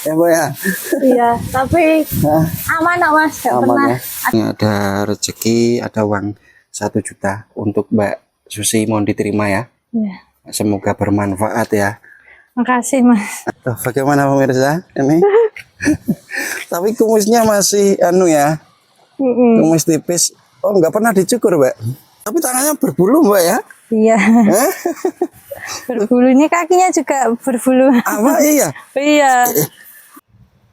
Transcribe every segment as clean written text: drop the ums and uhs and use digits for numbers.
Ya Mbak ya. Iya, tapi aman kok Mas, gak Aman pernah. ya. Ini ada rezeki, ada uang 1 juta untuk Mbak Susi, mohon diterima ya. Iya. Semoga bermanfaat ya. Makasih Mas. Tuh, bagaimana pemirsa ini? Tapi kumisnya masih anu ya, kumis tipis. Oh, nggak pernah dicukur Mbak. Tapi tangannya berbulu Mbak ya? Iya. Berbulu, ini kakinya juga berbulu. Apa iya? Iya.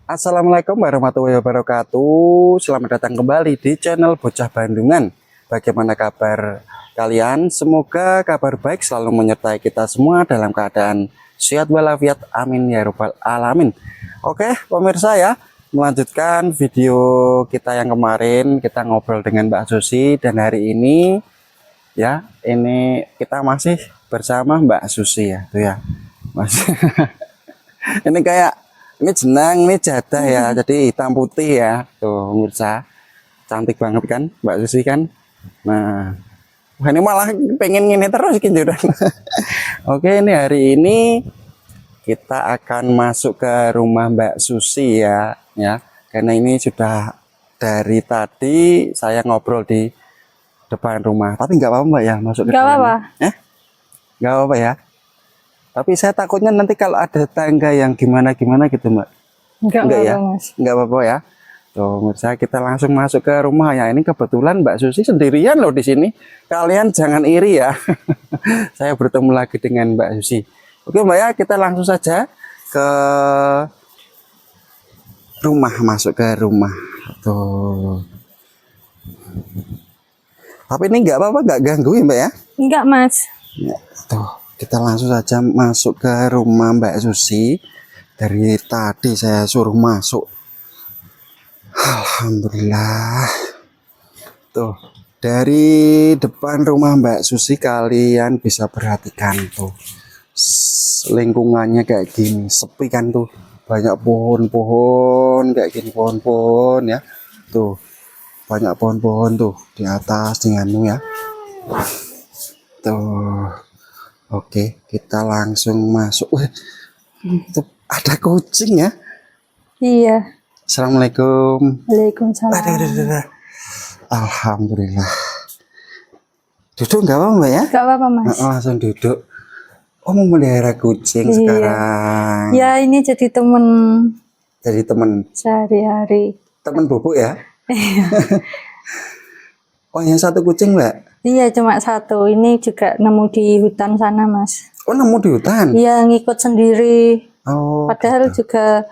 Assalamualaikum warahmatullahi wabarakatuh. Selamat datang kembali di channel Bocah Bandungan. Bagaimana kabar kalian? Semoga kabar baik selalu menyertai kita semua dalam keadaan sehat walafiat. Amin ya rabbal alamin. Oke pemirsa ya, melanjutkan video kita yang kemarin, kita ngobrol dengan Mbak Susi. Dan hari ini ya, ini kita masih bersama Mbak Susi ya, tuh ya Mas. Ini kayak ini jenang, ini jadah ya, jadi hitam putih ya, tuh pemirsa. Cantik banget kan Mbak Susi kan. Nah, wah ini malah pengen ngini terus kinjuran. Oke, ini hari ini kita akan masuk ke rumah Mbak Susi ya, karena ini sudah dari tadi saya ngobrol di depan rumah, tapi nggak apa-apa Mbak ya masuk ke Nggak dalam. apa-apa. Nggak apa-apa ya. Tapi saya takutnya nanti kalau ada tangga yang gimana-gimana gitu Mbak. Enggak ya, apa-apa Mas. nggak apa-apa ya. Tuh, pemirsa, kita langsung masuk ke rumah ya. Ini kebetulan Mbak Susi sendirian loh di sini. Kalian jangan iri ya. Saya bertemu lagi dengan Mbak Susi. Oke Mbak ya, kita langsung saja ke rumah, masuk ke rumah. Tuh. Tapi ini nggak apa-apa, nggak ganggu ya Mbak ya? Enggak Mas. Ya, tuh, kita langsung saja masuk ke rumah Mbak Susi. Dari tadi saya suruh masuk. Alhamdulillah. Tuh, dari depan rumah Mbak Susi kalian bisa perhatikan tuh. Lingkungannya kayak gini, sepi kan tuh. Banyak pohon-pohon kayak gini, pohon-pohon ya. Tuh, banyak pohon-pohon tuh di atas dengan ya. Tuh. Oke, kita langsung masuk. Wih, tuh ada kucing ya. Iya. Assalamualaikum. Waalaikumsalam. Aduh. Alhamdulillah. Duduk nggak apa-apa Mbak ya? Enggak apa-apa Mas. Langsung duduk. Oh, mau melihara kucing Iya. sekarang. Ya ini jadi temen Jadi teman sehari-hari. Bobo ya? Iya. Oh, yang satu kucing Mbak? Iya cuma satu. Ini juga nemu di hutan sana Mas. Oh, nemu di hutan? Iya ngikut sendiri. Oh, Padahal juga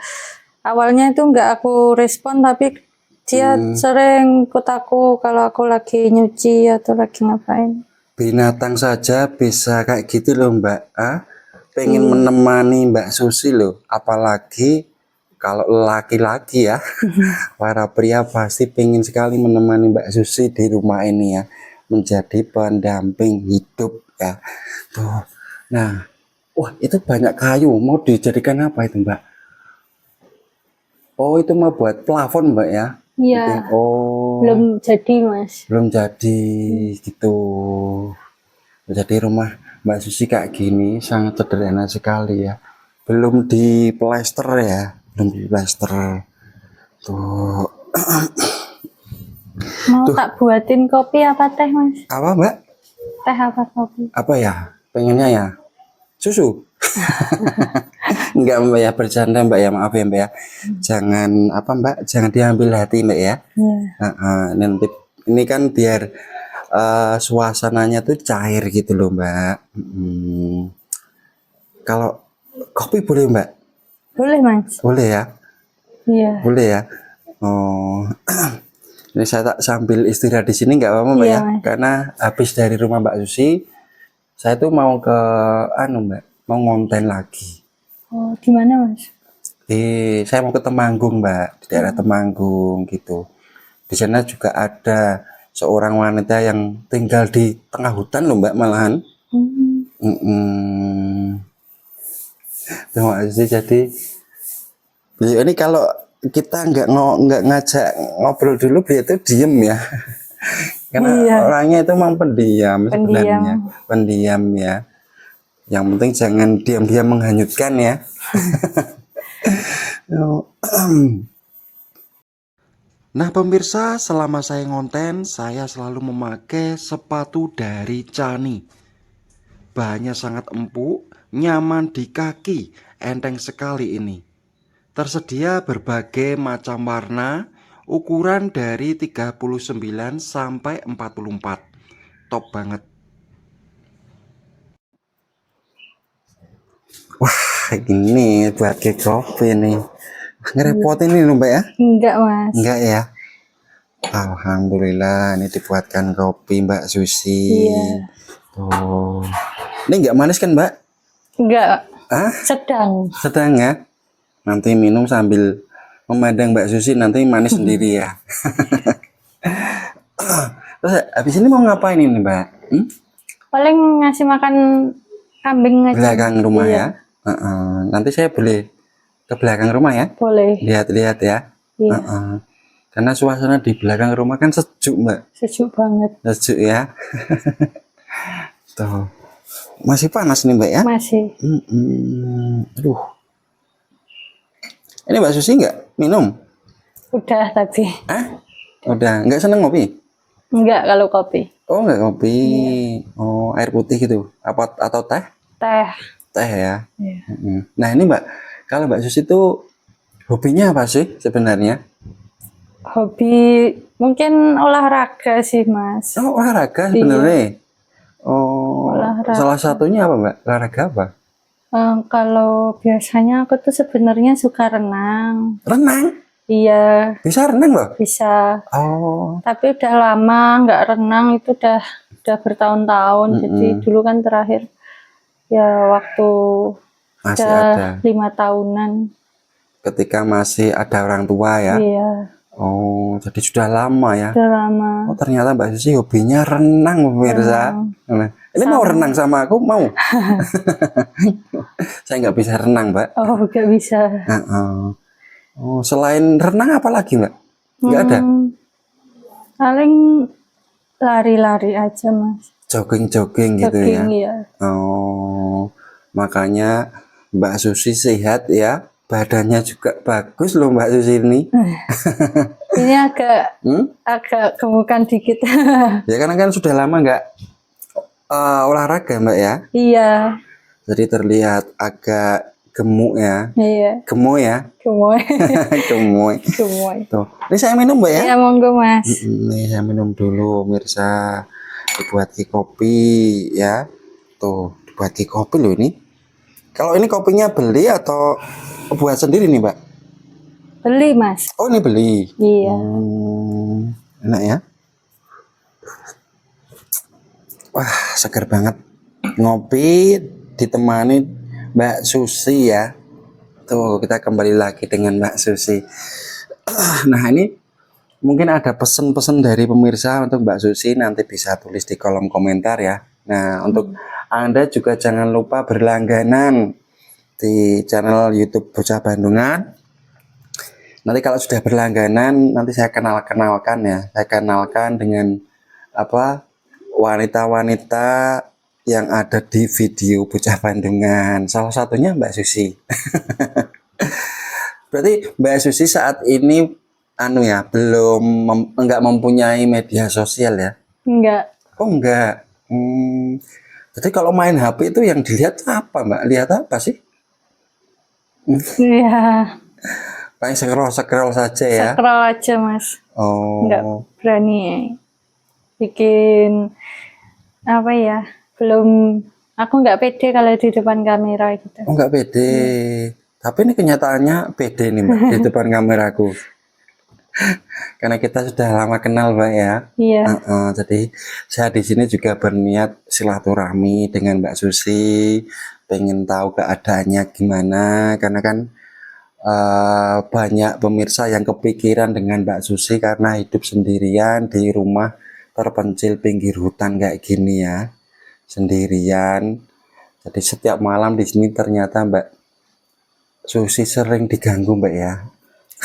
awalnya itu nggak aku respon, tapi dia sering ikut aku kalau aku lagi nyuci atau lagi ngapain. binatang saja bisa kayak gitu loh Mbak. Pengen menemani Mbak Susi loh. Apalagi kalau laki-laki ya. Para pria pasti pengen sekali menemani Mbak Susi di rumah ini ya. Menjadi pendamping hidup ya. Tuh. Nah, wah itu banyak kayu. Mau dijadikan apa itu Mbak? Oh, itu mau buat plafon Mbak ya? Iya. Oh, Belum jadi Mas. belum jadi gitu. Jadi rumah Mbak Susi kayak gini sangat sederhana sekali ya. Belum di plester ya, belum di plester. Tuh. Mau tak buatin kopi apa teh Mas? Apa Mbak? Teh apa kopi? Apa ya? Pengennya ya susu. Enggak Mbak ya, bercanda Mbak ya, maaf ya Mbak ya. Jangan apa Mbak, jangan diambil hati Mbak ya. Iya. Nanti ini kan biar suasananya tuh cair gitu loh Mbak. Kalau kopi boleh Mbak? Boleh Mas. Boleh ya? Iya. Boleh ya? Oh, ini saya tak sambil istirahat di sini nggak apa-apa Mbak Iya, ya? Mas. Karena habis dari rumah Mbak Susi, saya tuh mau ke Mbak, mau ngonten lagi. Oh di mana Mas? Saya mau ke Temanggung Mbak, di daerah Temanggung gitu. Di sana juga ada seorang wanita yang tinggal di tengah hutan loh Mbak, malahan. Terima kasih. Jadi ini kalau kita nggak ngajak ngobrol dulu, dia itu diem ya. Karena orangnya itu memang pendiam sebenarnya, pendiam ya. Yang penting jangan diam-diam menghanyutkan ya. Oh. Nah pemirsa, selama saya ngonten, saya selalu memakai sepatu dari Chani. Bahannya sangat empuk, nyaman di kaki, enteng sekali ini. Tersedia berbagai macam warna, ukuran dari 39 sampai 44. Top banget. Wah, ini buat cake kopi nih. Ngerepotin ini Mbak ya? Enggak, Mas. Enggak ya? Alhamdulillah, ini dibuatkan kopi Mbak Susi. Iya. Tuh. Ini enggak manis kan Mbak? Enggak, Ah, sedang. sedang ya? Nanti minum sambil memandang Mbak Susi, nanti manis sendiri ya. Terus habis ini mau ngapain ini Mbak? Paling ngasih makan kambing aja. Belakang rumah Iya. ya? Nanti saya boleh ke belakang rumah ya? Boleh. Lihat-lihat ya. Iya. Karena suasana di belakang rumah kan sejuk Mbak. Sejuk banget. Sejuk ya. Tuh. Masih panas nih Mbak ya? Masih. Aduh. Ini Mbak Susi nggak minum? Udah tadi. Hah? Udah. Nggak seneng ngopi? Enggak kalau kopi. Oh nggak ngopi. Oh air putih gitu. Apa atau teh? Teh. Teh ya. Iya. Nah ini Mbak, kalau Mbak Susi itu hobinya apa sih sebenarnya? Hobi mungkin olahraga sih, Mas. Oh olahraga sebenarnya. Oh Olahraga. salah satunya apa Mbak? Olahraga apa? Kalau biasanya aku tuh sebenarnya suka renang. Renang? Iya, Bisa renang loh? bisa. Oh. Tapi udah lama nggak renang, itu udah bertahun-tahun. Jadi dulu kan terakhir ya waktu Masih udah ada. 5 tahunan. Ketika masih ada orang tua ya? Iya, Oh, jadi sudah lama ya? udah lama. Oh, ternyata Mbak Susi hobinya renang, pemirsa. Nah, ini mau renang sama aku? Mau? Saya nggak bisa renang, Mbak. Oh, nggak bisa. Oh, selain renang apa lagi, Mbak? Nggak ada? Paling lari-lari aja, Mas. Jogging-jogging gitu ya? Jogging, iya. Oh, makanya Mbak Susi sehat ya. Badannya juga bagus loh Mbak Susi ini. Ini agak gemukan dikit. Ya karena kan sudah lama nggak olahraga Mbak ya. Iya. Jadi terlihat agak gemuk ya. Iya. Gemuk ya. Gemoy. Gemuk. Gemoy. Tuh. Ini saya minum Mbak ya. Iya, monggo, Mas. Ini saya minum dulu pemirsa. Dibuat kopi ya. Tuh, dibuat kopi loh ini. Kalau ini kopinya beli atau buat sendiri nih Mbak? Beli, Mas. Oh ini beli. Iya. Enak ya. Wah segar banget. Ngopi ditemani Mbak Susi ya. Tuh kita kembali lagi dengan Mbak Susi. Nah ini mungkin ada pesan-pesan dari pemirsa untuk Mbak Susi, nanti bisa tulis di kolom komentar ya. Nah untuk Anda juga jangan lupa berlangganan di channel YouTube Bocah Bandungan. Nanti kalau sudah berlangganan, nanti saya kenalkan ya. Saya kenalkan dengan apa wanita-wanita yang ada di video Bocah Bandungan. Salah satunya Mbak Susi. Berarti Mbak Susi saat ini enggak mempunyai media sosial ya? Enggak. Oh enggak. Jadi kalau main HP itu yang dilihat apa Mbak? Lihat apa sih? Iya. Paling scroll saja ya. Scroll aja, Mas. Oh. Enggak berani bikin apa ya? Aku nggak pede kalau di depan kamera gitu. Oh enggak pede. Tapi ini kenyataannya pede nih Mbak di depan kameraku. Karena kita sudah lama kenal Mbak ya. Iya. Jadi saya di sini juga berniat silaturahmi dengan Mbak Susi, pengen tahu keadaannya gimana, karena kan banyak pemirsa yang kepikiran dengan Mbak Susi karena hidup sendirian di rumah terpencil pinggir hutan kayak gini ya, sendirian. Jadi setiap malam di sini ternyata Mbak Susi sering diganggu Mbak ya.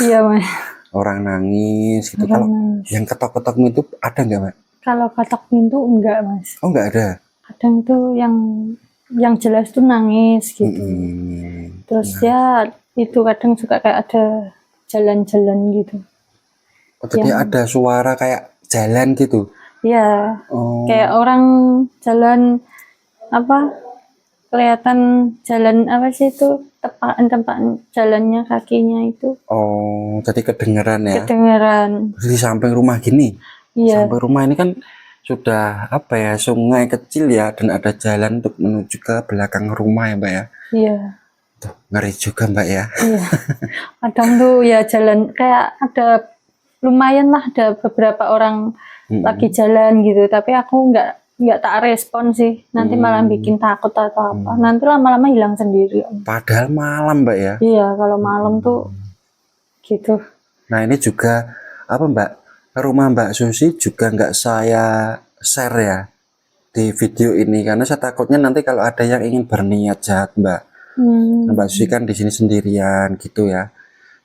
Iya Mas. Orang nangis gitu. Kalau yang ketok-ketok itu ada nggak Mbak? Kalau ketok pintu enggak Mas. Oh nggak ada. Kadang tuh yang jelas tuh nangis gitu. Terus ya itu kadang suka kayak ada jalan-jalan gitu. Oh, tadi ada suara kayak jalan gitu. Ya, Oh, kayak orang jalan apa? Kelihatan jalan apa sih itu? Tempaan jalannya kakinya itu oh, jadi kedengeran ya. kedengeran. Di samping rumah gini. Iya, Samping rumah ini kan sudah apa ya, sungai kecil ya, dan ada jalan untuk menuju ke belakang rumah ya Mbak ya. iya, Tuh, ngeri juga Mbak ya. iya. Kadang tuh ya jalan kayak ada lumayan lah ada beberapa orang lagi jalan gitu, tapi aku nggak tak respon sih. Nanti malah bikin takut atau apa. Nanti lama-lama hilang sendiri. Padahal malam Mbak ya. Iya, kalau malam tuh gitu. Nah ini juga apa Mbak, rumah Mbak Susi juga nggak saya share ya di video ini, karena saya takutnya nanti kalau ada yang ingin berniat jahat Mbak. Mbak Susi kan di sini sendirian gitu ya.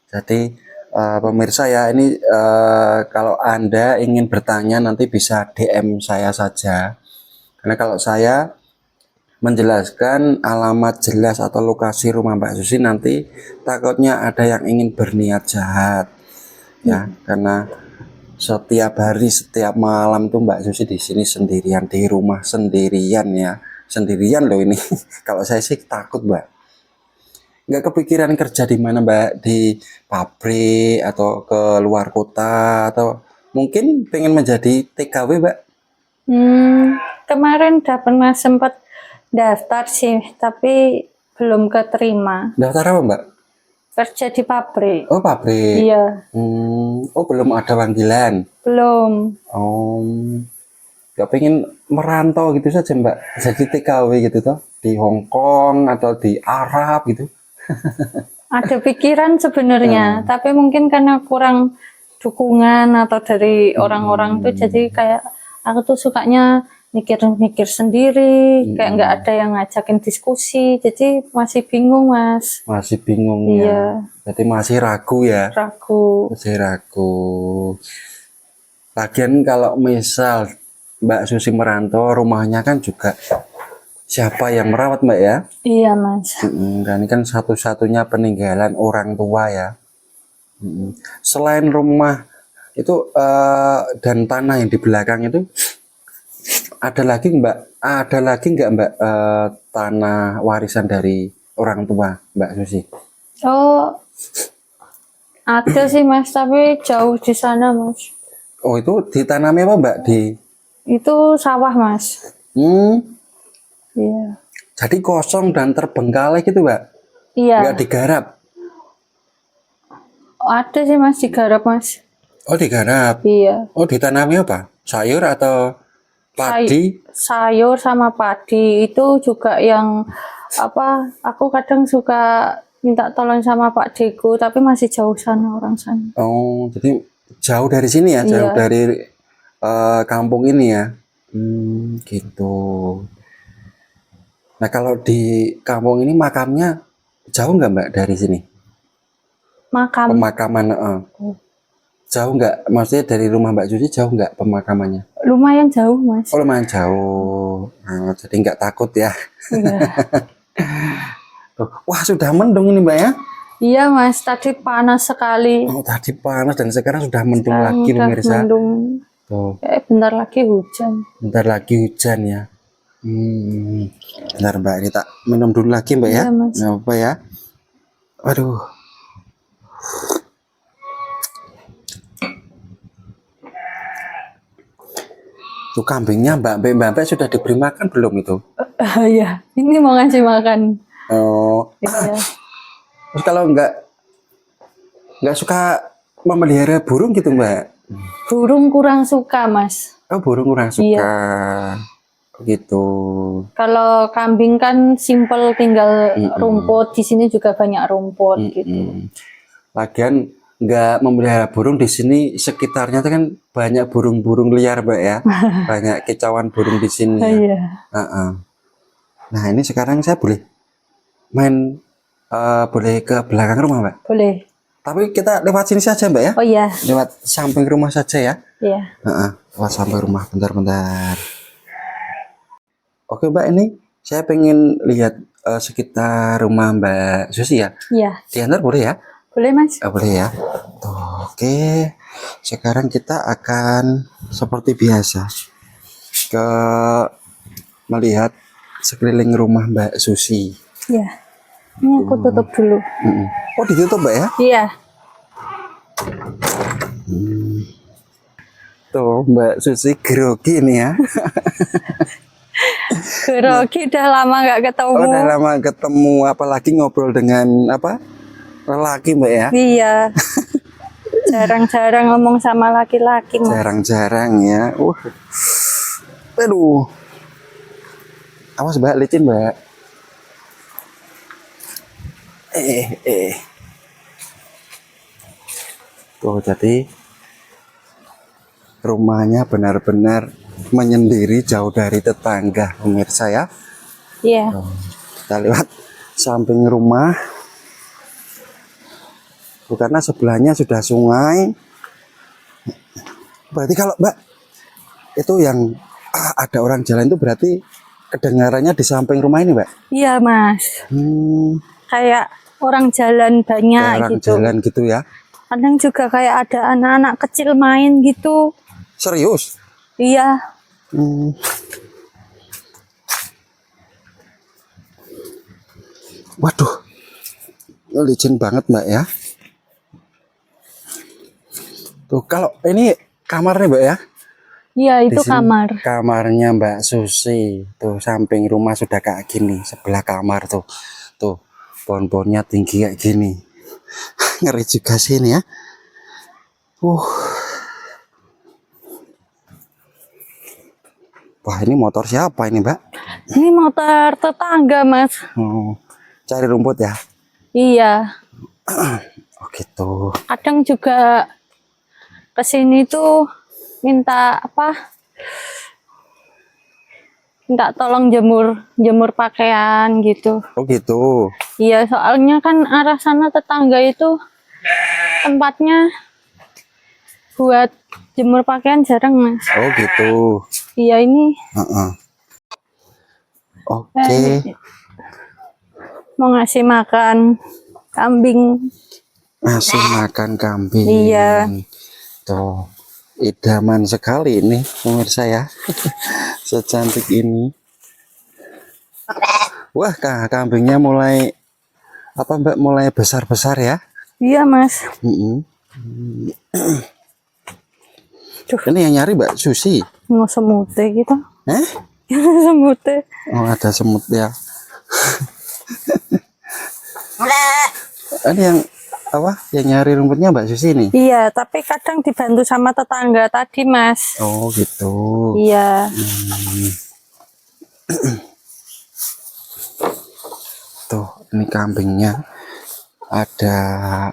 Jadi pemirsa ya, ini kalau Anda ingin bertanya nanti bisa DM saya saja. Karena kalau saya menjelaskan alamat jelas atau lokasi rumah Mbak Susi, nanti takutnya ada yang ingin berniat jahat ya, karena setiap hari setiap malam tuh Mbak Susi di sini sendirian, di rumah sendirian ya, sendirian loh ini. Kalau saya sih takut Mbak. Nggak kepikiran kerja di mana Mbak, di pabrik atau ke luar kota, atau mungkin pengen menjadi TKW Mbak? Kemarin udah pernah sempat daftar sih, tapi belum keterima. Daftar apa Mbak? Kerja di pabrik. Oh pabrik. Iya, Oh belum ada panggilan. belum. Oh, nggak pengen merantau gitu saja Mbak, jadi TKW gitu toh, di Hong Kong atau di Arab gitu. Ada pikiran sebenarnya, tapi mungkin karena kurang dukungan atau dari orang-orang tuh, jadi kayak aku tuh sukanya mikir-mikir sendiri, kayak nggak ada yang ngajakin diskusi, jadi masih bingung Mas. Masih bingung Iya. ya. Jadi masih ragu ya. Ragu. Masih ragu. Lagian kalau misal Mbak Susi merantau, rumahnya kan juga siapa yang merawat Mbak ya? Iya Mas. Dan ini kan satu-satunya peninggalan orang tua ya. Selain rumah itu dan tanah yang di belakang itu, ada lagi nggak Mbak tanah warisan dari orang tua Mbak Susi? Oh, ada sih Mas, tapi jauh di sana Mas. Oh itu ditanami apa Mbak di? Itu sawah Mas. Iya. Jadi kosong dan terbengkalai gitu Mbak? Iya. Nggak digarap? Ada sih Mas, digarap Mas. Oh digarap. Iya. Oh ditanami apa? Sayur atau padi? Sayur sama padi itu juga yang apa? Aku kadang suka minta tolong sama Pak Deku, tapi masih jauh sana orang sana. Oh jadi jauh dari sini ya, jauh Iya. dari kampung ini ya. Gitu. Nah kalau di kampung ini makamnya jauh nggak Mbak dari sini? Makam. Pemakaman jauh nggak? Maksudnya dari rumah Mbak Susi jauh nggak pemakamannya? Lumayan jauh Mas. Oh lumayan jauh. Nah, jadi nggak takut ya. Iya. Wah sudah mendung ini Mbak ya? Iya Mas, tadi panas sekali. Oh tadi panas dan sekarang sudah mendung Sekarang lagi nih udah mirsa. mendung. Tuh, Bentar lagi hujan. bentar lagi hujan ya. Bentar Mbak, ini tak minum dulu lagi Mbak ya. Iya, Mas. Nggak apa ya. Waduh. Tuh kambingnya Mbak sudah diberi makan belum itu? Iya, ini mau ngasih makan. Oh, Iya. terus kalau nggak suka memelihara burung gitu Mbak? Burung kurang suka Mas. Oh burung kurang suka. Gitu. Kalau kambing kan simpel, tinggal rumput. Di sini juga banyak rumput gitu. Lagian nggak memelihara burung, di sini sekitarnya tuh kan banyak burung-burung liar Mbak ya. Banyak kicauan burung di sini. Ya. Iya. Nah ini sekarang saya boleh main, boleh ke belakang rumah Mbak? Boleh. Tapi kita lewat sini saja Mbak ya. Oh iya. Lewat samping rumah saja ya. Iya. Lewat samping rumah, bentar-bentar. Oke Mbak, ini saya pengen lihat sekitar rumah Mbak Susi ya. Iya, Diantar boleh ya? boleh Mas. Boleh ya. Tuh, oke. Sekarang kita akan seperti biasa ke melihat sekeliling rumah Mbak Susi. Iya. Ini aku tutup dulu. Oh, ditutup Mbak ya? Iya. Tuh Mbak Susi grogi nih ya. Grogi udah lama nggak ketemu. Oh, udah lama ketemu, apalagi ngobrol dengan apa? Lelaki Mbak ya? Iya. Jarang-jarang ngomong sama laki-laki Mas. Jarang-jarang ya. Aduh. Awas Mbak, licin Mbak. Tuh, jadi rumahnya benar-benar menyendiri jauh dari tetangga pemirsa ya. Iya. Kita lewat samping rumah. Karena sebelahnya sudah sungai. Berarti kalau Mbak itu yang ada orang jalan itu berarti kedengarannya di samping rumah ini Mbak? Iya Mas. Kayak orang jalan banyak Orang gitu. jalan gitu ya? Kadang juga kayak ada anak-anak kecil main gitu. Serius? Iya. Waduh, licin banget Mbak ya. Tuh, kalau ini kamarnya Mbak ya? Iya, itu Di sini kamar. Kamarnya Mbak Susi. Tuh, samping rumah sudah kayak gini. Sebelah kamar tuh. Tuh, pohon-pohonnya tinggi kayak gini. Ngeri juga sih ini ya. Wah, ini motor siapa ini Mbak? Ini motor tetangga Mas. Oh, cari rumput ya? Iya. Oh gitu. Kadang juga kesini tuh minta apa? Minta tolong jemur pakaian gitu. Oh gitu. Iya, soalnya kan arah sana tetangga itu tempatnya buat jemur pakaian jarang Mas. Oh gitu. Iya ini. Oke. Mau ngasih makan kambing. Ngasih makan kambing. Iya. Tuh, idaman sekali ini pemirsa ya. Secantik ini. Wah, kambingnya mulai apa Mbak, mulai besar-besar ya? Iya Mas. Ini yang nyari Mbak Susi. Mau semute gitu. Semute. Oh, ada semut ya. Ini yang apa? Yang nyari rumputnya Mbak Susi nih. Iya, tapi kadang dibantu sama tetangga tadi Mas. Oh gitu. Iya. Tuh, ini kambingnya ada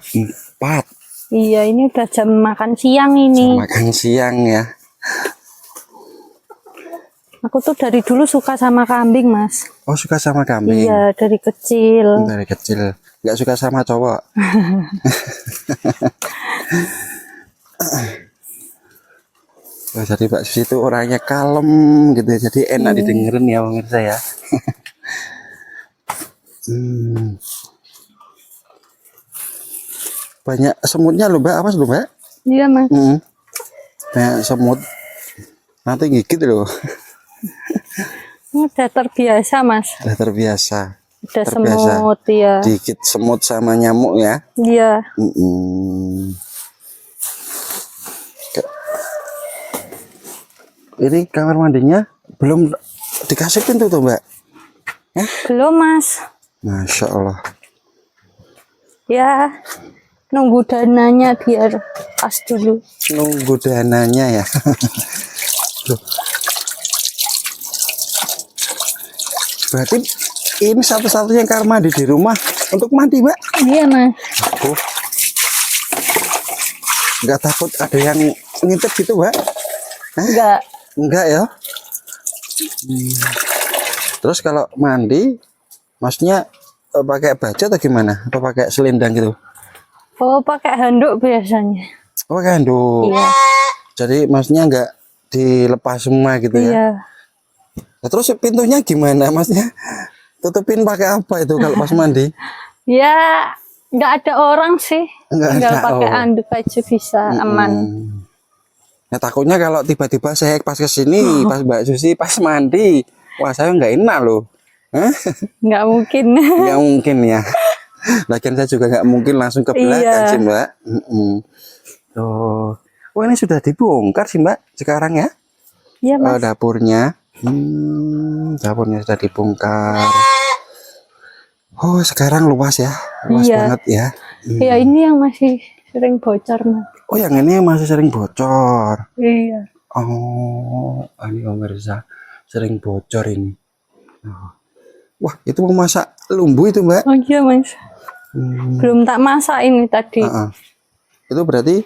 4. Iya, ini udah jam makan siang ini. Makan siang ya. Aku tuh dari dulu suka sama kambing Mas. Oh, suka sama kambing. Iya, dari kecil. Dari kecil. Nggak suka sama cowok. Oh, jadi Mbak Susi itu orangnya kalem gitu ya. Jadi enak didengerin ya pemirsa ya. Banyak semutnya loh Mbak. Awas loh Mbak. Iya Mas. Banyak semut. Nanti gigit loh. Udah terbiasa Mas. Udah terbiasa. Udah semut ya. Dikit semut sama nyamuk ya. Iya. Ini kamar mandinya belum dikasih pintu tuh Mbak? Belum Mas. Masya Allah. Ya, nunggu dananya biar pas dulu. Nunggu dananya ya. Loh. Berarti ini satu-satunya kamar mandi di rumah untuk mandi Mbak? Iya Mas. Nggak takut ada yang ngintip gitu Mbak? Enggak. Enggak ya. Terus kalau mandi maksudnya pakai baju atau gimana? Atau pakai selendang gitu? Oh, pakai handuk biasanya. Oh, pakai handuk. Iya. Jadi maksudnya enggak dilepas semua gitu ya? Iya. Nah, terus pintunya gimana maksudnya? tutupin pakai apa itu kalau pas mandi? Ya nggak ada orang sih, Nggak tinggal ada, pakai oh. anduk aja bisa aman. Ya takutnya kalau tiba-tiba saya pas kesini, pas Mbak Susi pas mandi, wah saya nggak enak loh. Hah? Nggak mungkin. Nggak mungkin ya. Lagian saya juga nggak mungkin langsung ke belakang Iya. sih Mbak. Tuh. Wah ini sudah dibongkar sih Mbak sekarang ya. Iya Mas. Dapurnya. Dapurnya sudah dibongkar. Oh sekarang luas ya, luas Iya. banget ya. Ya ini yang masih sering bocor Mas. Oh yang ini masih sering bocor. Iya. Oh ini pemirsa sering bocor ini. Oh. Wah itu mau masak lumbu itu Mbak. Oh iya Mas. Belum tak masak ini tadi. Itu berarti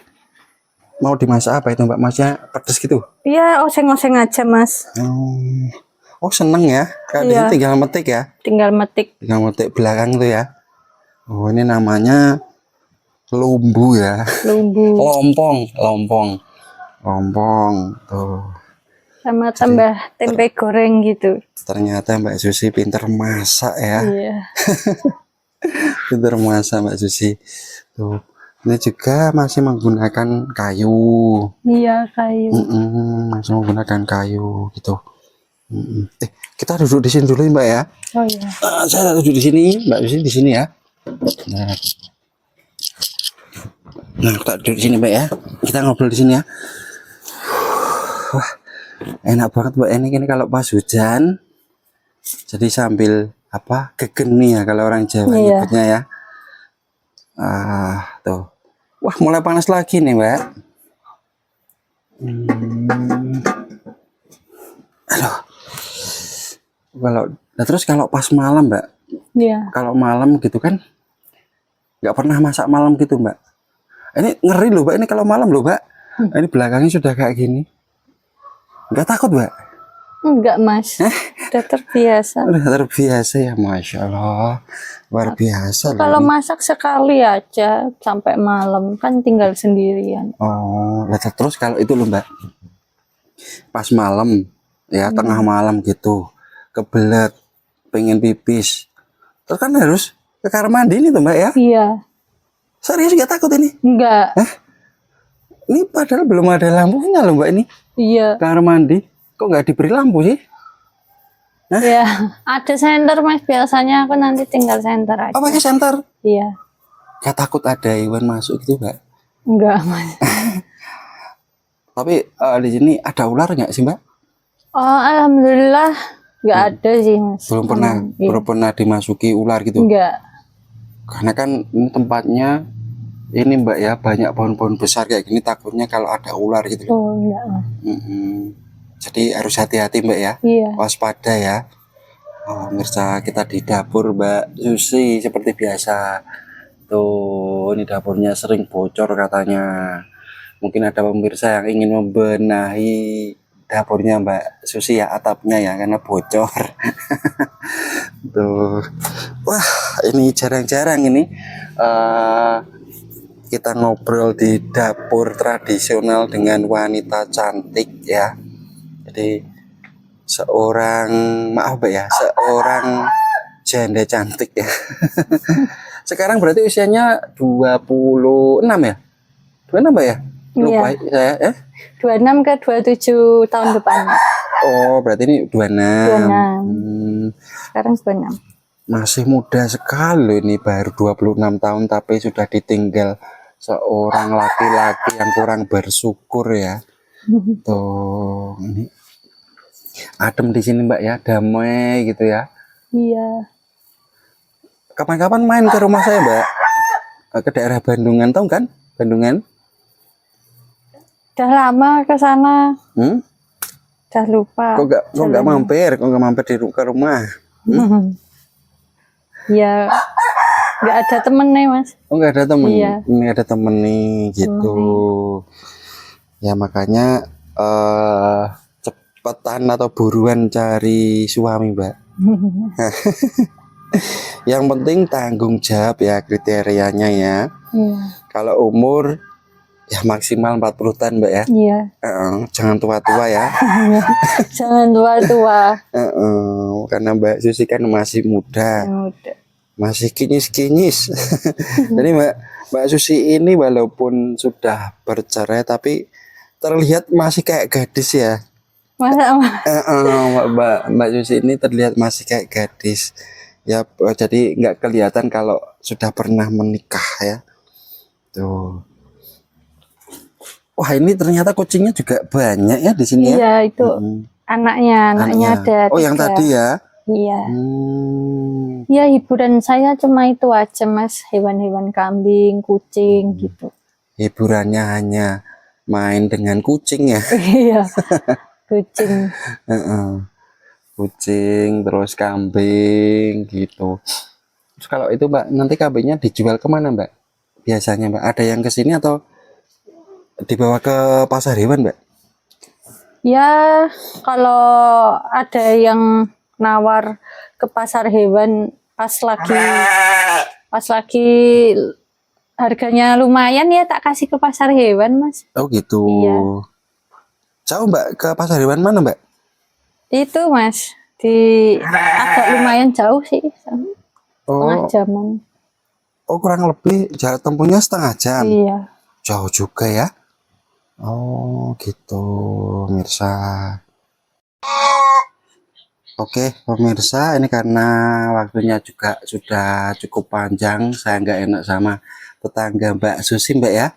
mau dimasak apa itu Mbak? Masnya pedes gitu? Iya, oseng-oseng aja Mas. Oh seneng ya, kayak di Iya. sini tinggal metik ya, Tinggal metik. tinggal metik belakang tuh ya. Oh ini namanya lumbu ya, Lumbu. lompong tuh. Sama tambah tempe goreng gitu. Ternyata Mbak Susi pinter masak ya, Iya. pinter masak Mbak Susi. Tuh ini juga masih menggunakan kayu. Iya, kayu. Masih menggunakan kayu gitu. Kita duduk di sini dulu ya, Mbak ya. Oh iya. Saya duduk di sini, Mbak Susi di sini ya. Nah, kita duduk di sini, Mbak ya. Kita ngobrol di sini ya. Wah, enak banget Mbak ini kalau pas hujan. Jadi sambil apa? Gegeni ya kalau orang Jawa Iya. nyebutnya ya. Tuh. Wah, mulai panas lagi nih, Mbak. Aduh. Terus kalau pas malam, Mbak. Iya. Kalau malam gitu kan nggak pernah masak malam gitu Mbak. Ini ngeri loh Mbak, ini kalau malam loh Mbak. Ini belakangnya sudah kayak gini. Nggak takut Mbak? Enggak Mas. Udah terbiasa. Udah terbiasa ya, Masya Allah. Luar biasa loh Kalau ini. masak sekali aja sampai malam kan tinggal sendirian. Oh, terus kalau itu loh Mbak. Pas malam ya, tengah malam gitu. Kebelet, pengen pipis. Terus kan harus ke kamar mandi nih tuh Mbak ya. Iya. Serius nggak takut ini? Enggak. Ini padahal belum ada lampunya loh Mbak ini. Iya. Kamar mandi. Kok nggak diberi lampu sih? Iya. Ada senter Mas, biasanya aku nanti tinggal senter aja. Oh pakai senter? Iya. Gak takut ada hewan masuk gitu Mbak? Enggak Mas. Tapi di sini ada ular nggak sih Mbak? Oh alhamdulillah nggak ada sih Mas. Belum pernah, Iya. belum pernah dimasuki ular gitu. Enggak. Karena kan ini tempatnya ini Mbak ya, banyak pohon-pohon besar kayak gini, takutnya kalau ada ular gitu loh. Oh enggak Mas. Jadi harus hati-hati Mbak ya, Iya. waspada ya. Oh, pemirsa, kita di dapur Mbak Susi seperti biasa. Tuh, ini dapurnya sering bocor katanya. Mungkin ada pemirsa yang ingin membenahi dapurnya Mbak Susi ya, atapnya ya, karena bocor. Tuh. Wah, ini jarang-jarang ini kita ngobrol di dapur tradisional dengan wanita cantik ya. Jadi seorang, maaf Mbak ya, seorang janda cantik ya. Sekarang berarti usianya 26 ya? 26 Mbak ya? Lupa saya ya. 26 ke 27 tahun depan. Oh, berarti ini 26. 26. Sekarang 26. Masih muda sekali loh ini, baru 26 tahun tapi sudah ditinggal seorang laki-laki yang kurang bersyukur ya. Tuh, ini adem di sini Mbak ya, damai gitu ya. Iya. Kapan-kapan main ke rumah saya Mbak, ke daerah Bandungan, tahu kan? Bandungan? Udah lama ke sana. Udah lupa. Kok nggak mampir? Kok nggak mampir ke rumah? Ya, nggak ada temen nih Mas. Oh nggak ada temen? Iya. Ini ada temen nih gitu. Ya makanya cepetan atau buruan cari suami Mbak. Yang penting tanggung jawab ya kriterianya ya. Iya. Kalau umur Ya maksimal 40 tahun Mbak ya. Iya. Jangan tua-tua ya. Jangan tua-tua. Karena Mbak Susi kan masih muda. Masih kinyis-kinyis. Jadi Mbak Susi ini walaupun sudah bercerai tapi terlihat masih kayak gadis ya. Masa Mbak Susi ini terlihat masih kayak gadis. Ya jadi nggak kelihatan kalau sudah pernah menikah ya. Tuh. Wah ini ternyata kucingnya juga banyak ya di sini ya. Iya itu anaknya ada. Oh 3. Yang tadi ya. Iya. Ya hiburan saya cuma itu aja Mas, hewan-hewan kambing, kucing gitu. Hiburannya hanya main dengan kucing ya. Iya. Kucing. Kucing terus kambing gitu. Terus kalau itu Mbak nanti kambingnya dijual kemana Mbak? Biasanya Mbak ada yang ke sini atau dibawa ke pasar hewan Mbak? Ya kalau ada yang nawar ke pasar hewan pas lagi harganya lumayan ya tak kasih ke pasar hewan Mas. Oh gitu. Iya. Jauh Mbak ke pasar hewan mana Mbak? Itu Mas agak lumayan jauh sih, setengah jaman. Oh kurang lebih jarak tempuhnya setengah jam. Iya. Jauh juga ya. Oh gitu pemirsa. Oke pemirsa, ini karena waktunya juga sudah cukup panjang, saya nggak enak sama tetangga Mbak Susi Mbak ya.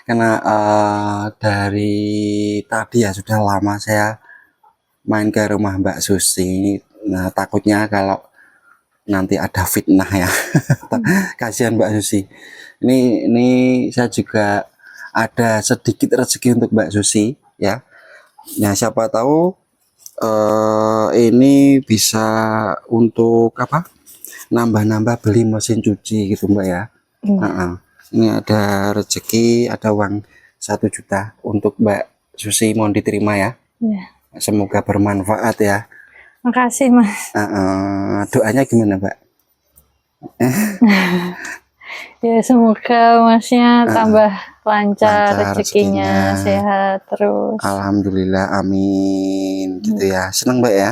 Karena dari tadi ya sudah lama saya main ke rumah Mbak Susi. Nah takutnya kalau nanti ada fitnah ya. Kasihan Mbak Susi. Ini saya juga ada sedikit rezeki untuk Mbak Susi ya. Nah siapa tahu ini bisa untuk apa? Nambah-nambah beli mesin cuci gitu Mbak ya. Ini ada rezeki, ada uang 1 juta untuk Mbak Susi, mohon diterima ya. Semoga bermanfaat ya. Makasih Mas. Doanya gimana Mbak? Ya semoga Masnya tambah lancar rezekinya, sehat terus. Alhamdulillah, amin. Gitu ya. Senang Mbak ya?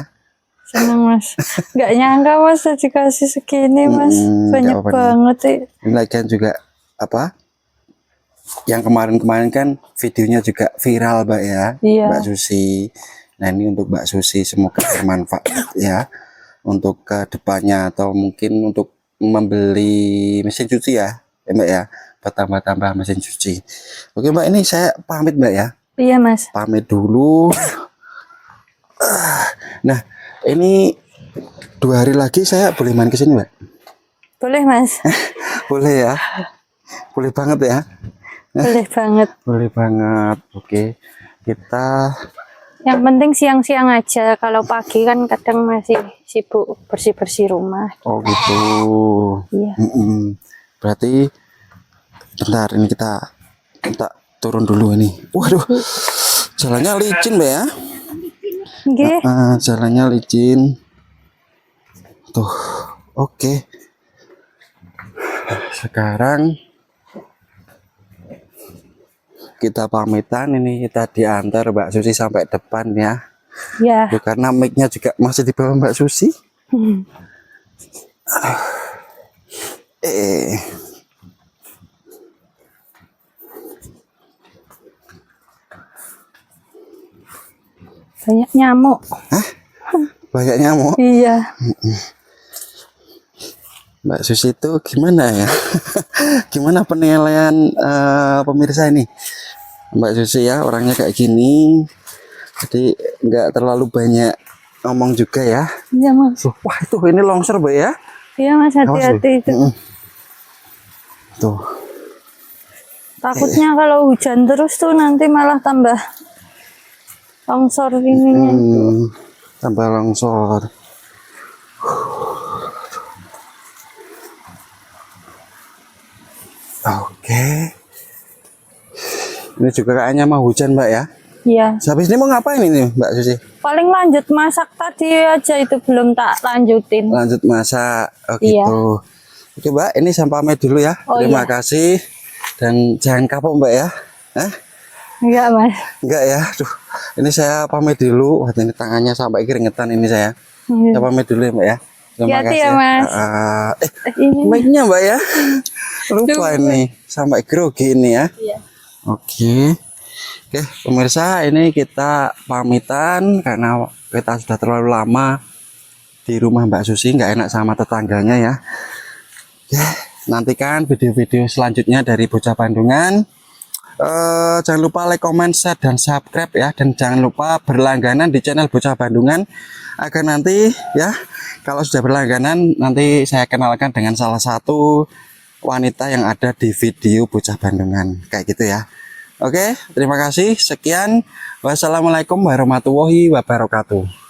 Senang Mas. Nggak nyangka Mas dikasih segini Mas. Banyak banget sih. Ini lagian juga apa? Yang kemarin-kemarin kan videonya juga viral Mbak ya. Iya. Mbak Susi. Nah ini untuk Mbak Susi semoga bermanfaat ya. Untuk ke depannya atau mungkin untuk membeli mesin cuci ya Mbak ya, bertambah-tambah mesin cuci. Oke Mbak, ini saya pamit Mbak ya. Iya Mas. Pamit dulu. Nah ini 2 hari lagi saya boleh main ke sini Mbak? Boleh Mas. Boleh ya, boleh banget ya. Boleh banget. Boleh banget. Oke kita. Yang penting siang-siang aja. Kalau pagi kan kadang masih sibuk bersih-bersih rumah. Oh gitu. Iya. Berarti bentar ini kita turun dulu ini. Waduh, jalannya licin Mbak ya. Nggih. Jalannya licin. Tuh, oke. Sekarang kita pamitan, ini kita diantar Mbak Susi sampai depan ya. Ya. Karena mic-nya juga masih di bawah Mbak Susi. Banyak nyamuk. Hah? Banyak nyamuk? Iya. Mbak Susi itu gimana ya? Gimana penilaian pemirsa ini? Mbak Susi ya orangnya kayak gini, jadi nggak terlalu banyak ngomong juga ya. Iya Mas. Wah itu ini longsor Mbak ya? Iya Mas, hati-hati itu. Tuh. Takutnya kalau hujan terus tuh nanti malah tambah longsor ininya. Tambah longsor. Oke. Ini juga kayaknya mau hujan Mbak ya? Iya. Habis ini mau ngapain ini Mbak Susi? Paling lanjut masak tadi aja, itu belum tak lanjutin. Lanjut masak. Oh Iya. gitu. Oke Mbak, ini saya pamit dulu ya. Oh, Terima iya. kasih. Dan jangan kapok Mbak ya. Hah? Enggak Mas. Enggak ya. Duh, ini saya pamit dulu. Wah, ini tangannya sampai keringetan ini saya. Saya pamit dulu ya Mbak ya. Terima Hati-hati kasih ya, Mas. Ini mic-nya Mbak ya. Lupa ini sampai grogi ini ya. iya. Oke. Oke, pemirsa, ini kita pamitan karena kita sudah terlalu lama di rumah Mbak Susi, nggak enak sama tetangganya ya. Oke, nantikan video-video selanjutnya dari Bocah Bandungan. Jangan lupa like, comment, share, dan subscribe ya. Dan jangan lupa berlangganan di channel Bocah Bandungan agar nanti ya, kalau sudah berlangganan nanti saya kenalkan dengan salah satu wanita yang ada di video Bocah Bandungan kayak gitu ya. Oke, terima kasih. Sekian. Wassalamualaikum warahmatullahi wabarakatuh.